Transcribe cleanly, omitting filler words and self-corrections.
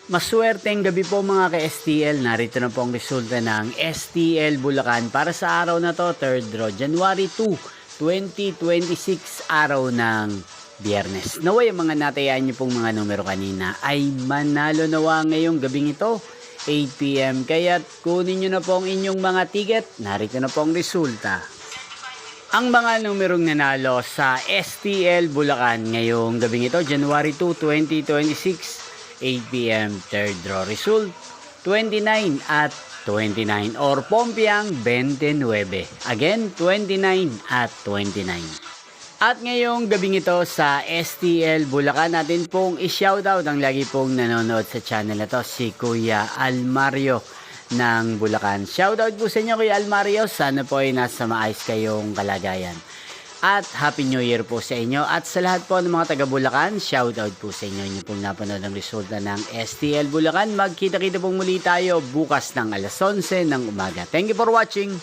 Maswerteng gabi po mga ka-STL. Narito na po ang resulta ng STL Bulacan para sa araw na to, 3rd draw, January 2, 2026, araw ng Biyernes. Naway ang mga natayaan niyo pong mga numero kanina ay manalo nawa ngayong gabing ito, 8 PM. Kaya kunin niyo na po ang inyong mga ticket. Narito na po ang resulta. Ang mga numerong nanalo sa STL Bulacan ngayong gabing ito, January 2, 2026, 8 PM, 3rd draw result, 29 at 29 or Pompiang 29. Again, 29 at 29. At ngayong gabing ito sa STL Bulacan, natin pong i-shoutout ang lagi pong nanonood sa channel na to, si Kuya Almario ng Bulacan. Shoutout po sa inyo Kuya Almario, sana po ay nasa maayos kayong kalagayan. At Happy New Year po sa inyo. At sa lahat po ng mga taga Bulacan, shoutout po sa inyo. Inyo pong napanood ang resulta ng STL Bulacan. Magkita-kita pong muli tayo bukas ng alas 11 ng umaga. Thank you for watching.